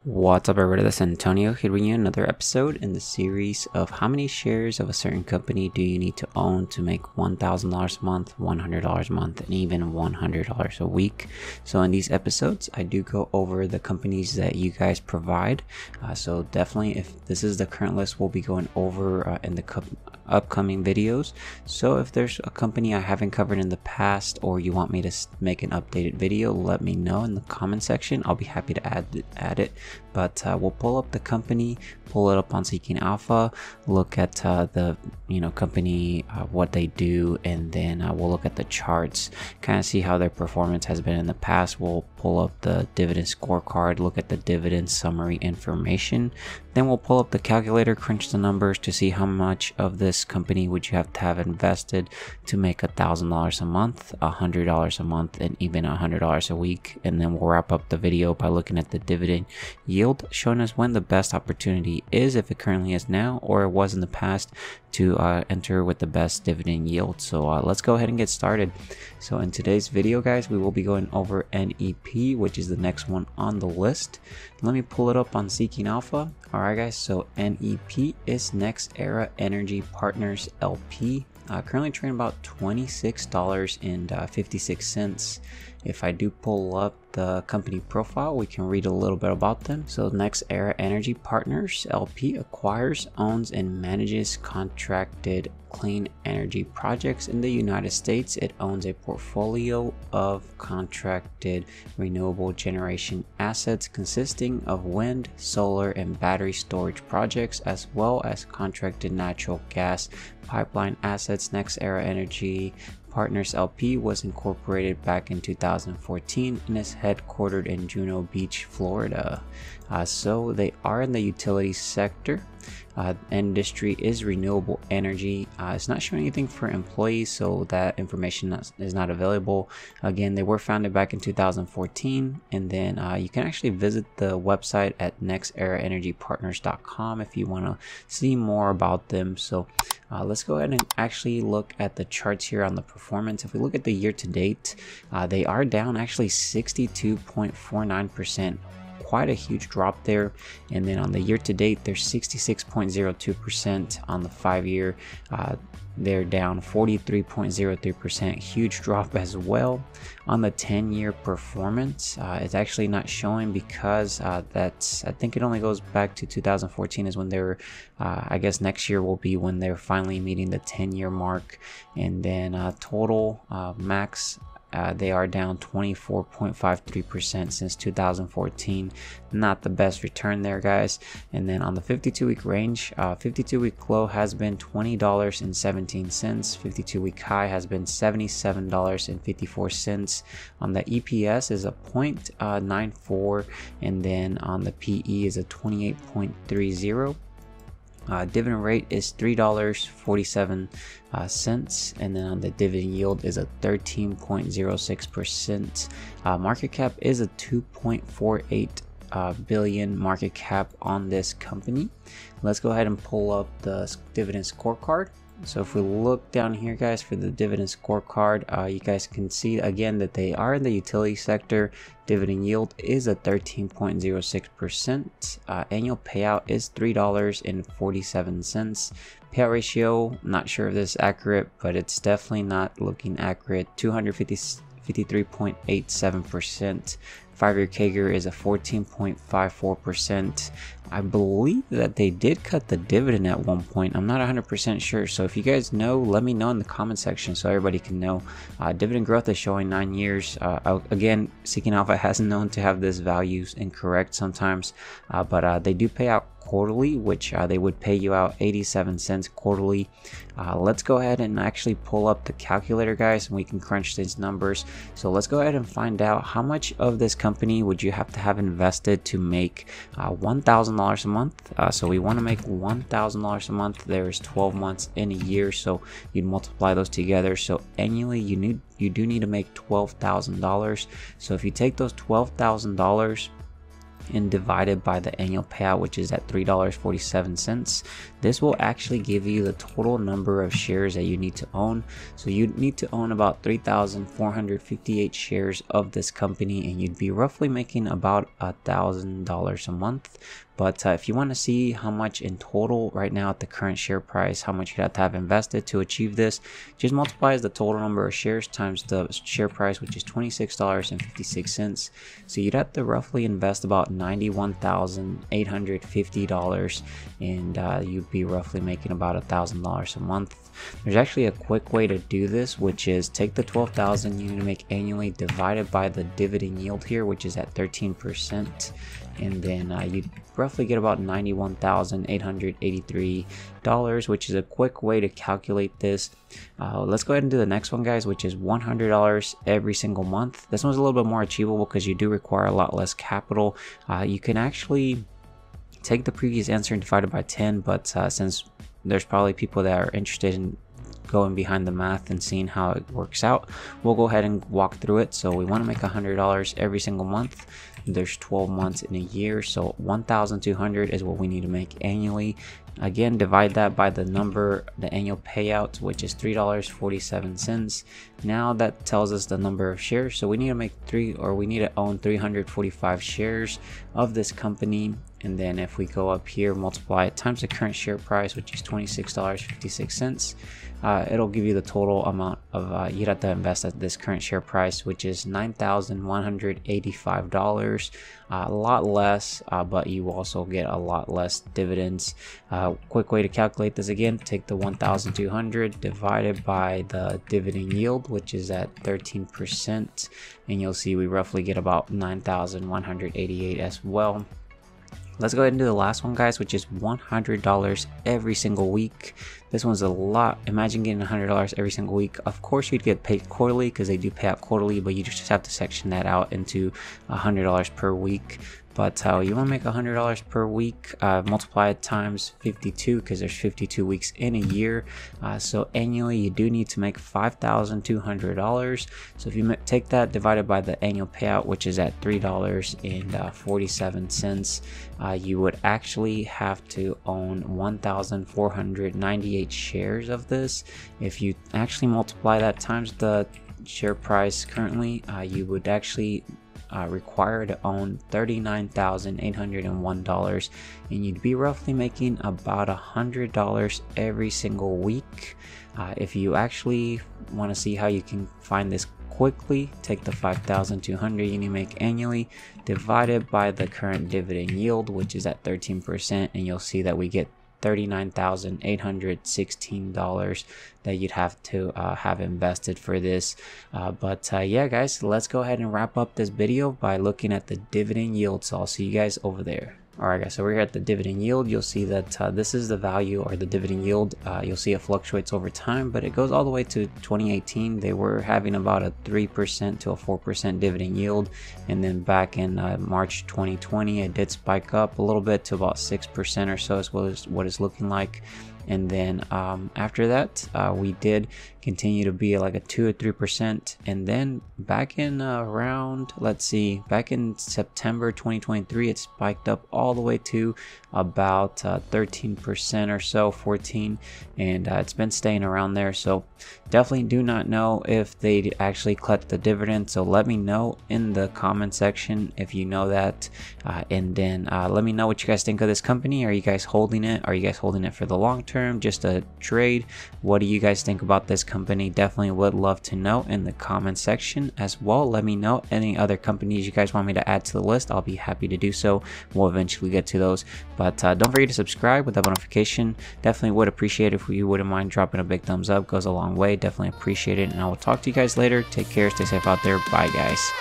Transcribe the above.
What's up, everybody? This is Antonio here bringing you another episode in the series of how many shares of a certain company do you need to own to make $1,000 a month, $100 a month, and even $100 a week. So in these episodes, I do go over the companies that you guys provide. So definitely, if this is the current list, we'll be going over in the upcoming videos. So if there's a company I haven't covered in the past, or you want me to make an updated video, let me know in the comment section. I'll be happy to add it. But we'll pull up the company, pull it up on Seeking Alpha, look at the company, what they do, and then we'll look at the charts, kind of see how their performance has been in the past. We'll pull up the dividend scorecard, look at the dividend summary information. Then we'll pull up the calculator, crunch the numbers to see how much of this company would you have to have invested to make $1,000 a month, $100 a month, and even $100 a week. And then we'll wrap up the video by looking at the dividend yield, showing us when the best opportunity is, if it currently is now or it was in the past, to enter with the best dividend yield. So let's go ahead and get started. So in today's video, guys, we will be going over NEP, which is the next one on the list. Let me pull it up on Seeking Alpha. All right, guys, so NEP is NextEra Energy Partners LP. Currently trading about $26.56. If I do pull up the company profile, we can read a little bit about them. So NextEra Energy Partners LP acquires, owns, and manages contracted clean energy projects in the United States. It owns a portfolio of contracted renewable generation assets consisting of wind, solar, and battery storage projects, as well as contracted natural gas pipeline assets. NextEra Energy Partners LP was incorporated back in 2014 and is headquartered in Juno Beach, Florida. So they are in the utility sector. Industry is renewable energy. It's not showing anything for employees, so that information is not available. Again, they were founded back in 2014, and then you can actually visit the website at nexteraenergypartners.com if you want to see more about them. So let's go ahead and actually look at the charts here on the performance. If we look at the year to date, they are down actually 62.49%. Quite a huge drop there. And then on the year to date, they're 66.02%. On the 5-year, they're down 43.03%. Huge drop as well. On the 10-year performance, it's actually not showing because I think it only goes back to 2014 is when they were, I guess next year will be when they're finally meeting the 10-year mark. And then total max, they are down 24.53% since 2014. Not the best return there, guys. And then on the 52-week range, 52-week low has been $20.17. 52-week high has been $77.54. On the EPS is a 0.94, and then on the PE is a 28.30. Dividend rate is $3.47, and then on the dividend yield is a 13.06%. Market cap is a 2.48 billion market cap on this company. Let's go ahead and pull up the dividend scorecard. So if we look down here, guys, for the dividend scorecard, you guys can see again that they are in the utility sector. Dividend yield is a 13.06%. Annual payout is $3.47. Payout ratio, not sure if this is accurate, but it's definitely not looking accurate. 253.87%. 5-year CAGR is a 14.54%. I believe that they did cut the dividend at one point. I'm not 100% sure. So if you guys know, let me know in the comment section so everybody can know. Dividend growth is showing 9 years. Again, Seeking Alpha hasn't known to have this values incorrect sometimes, but they do pay out quarterly, which they would pay you out 87 cents quarterly. Let's go ahead and actually pull up the calculator, guys, and we can crunch these numbers. So let's go ahead and find out how much of this company would you have to have invested to make $1,000 a month. So we want to make $1,000 a month. There's 12 months in a year, so you'd multiply those together. So annually you do need to make $12,000. So if you take those $12,000 and divided by the annual payout, which is at $3.47. This will actually give you the total number of shares that you need to own. So you need to own about 3,458 shares of this company, and you'd be roughly making about $1,000 a month. But if you want to see how much in total right now at the current share price, how much you have to have invested to achieve this, just multiply the total number of shares times the share price, which is $26.56. So you'd have to roughly invest about $91,850, and you'd be roughly making about $1,000 a month. There's actually a quick way to do this, which is take the $12,000 you need to make annually divided by the dividend yield here, which is at 13%, and then you roughly get about $91,883, which is a quick way to calculate this. Let's go ahead and do the next one, guys, which is $100 every single month. This one's a little bit more achievable because you do require a lot less capital. You can actually take the previous answer and divide it by 10, but since there's probably people that are interested in going behind the math and seeing how it works out, we'll go ahead and walk through it. So we want to make $100 every single month. There's 12 months in a year, so 1,200 is what we need to make annually. Again, divide that by the number, the annual payout, which is $3.47. Now that tells us the number of shares. So we need to make we need to own 345 shares of this company. And then if we go up here, multiply it times the current share price, which is $26.56, it'll give you the total amount of you'd have to invest at this current share price, which is $9,185. A lot less, but you also get a lot less dividends. Quick way to calculate this again: take the 1,200 divided by the dividend yield, which is at 13%, and you'll see we roughly get about 9,188 as well. Let's go ahead and do the last one, guys, which is $100 every single week. This one's a lot. Imagine getting $100 every single week. Of course, you'd get paid quarterly because they do pay out quarterly, but you just have to section that out into $100 per week. But you want to make $100 per week, multiply it times 52 because there's 52 weeks in a year. So annually, you do need to make $5,200. So if you take that divided by the annual payout, which is at $3.47, you would actually have to own 1,498 shares of this. If you actually multiply that times the share price currently, you would actually required to own $39,801, and you'd be roughly making about $100 every single week. If you actually want to see how you can find this quickly, take the 5,200 you need to make annually divided by the current dividend yield, which is at 13%, and you'll see that we get $39,816 that you'd have to have invested for this. Yeah, guys, let's go ahead and wrap up this video by looking at the dividend yield. So I'll see you guys over there. Alright, guys, so we're here at the dividend yield. You'll see that this is the value, or the dividend yield. You'll see it fluctuates over time, but it goes all the way to 2018. They were having about a 3% to a 4% dividend yield, and then back in March 2020 it did spike up a little bit to about 6% or so, is what it's looking like. And then after that, we did continue to be like a 2 or 3%. And then back in around, let's see, back in September 2023, it spiked up all the way to about 13% or so, 14, and it's been staying around there. So definitely do not know if they actually collect the dividend. So let me know in the comment section if you know that, and then let me know what you guys think of this company. Are you guys holding it? Are you guys holding it for the long term, just a trade? What do you guys think about this company? Definitely would love to know in the comment section as well. Let me know any other companies you guys want me to add to the list. I'll be happy to do so. We'll eventually get to those, but don't forget to subscribe with that notification. Definitely would appreciate it if you wouldn't mind dropping a big thumbs up. Goes a long way. Definitely appreciate it, and I will talk to you guys later. Take care, stay safe out there. Bye, guys.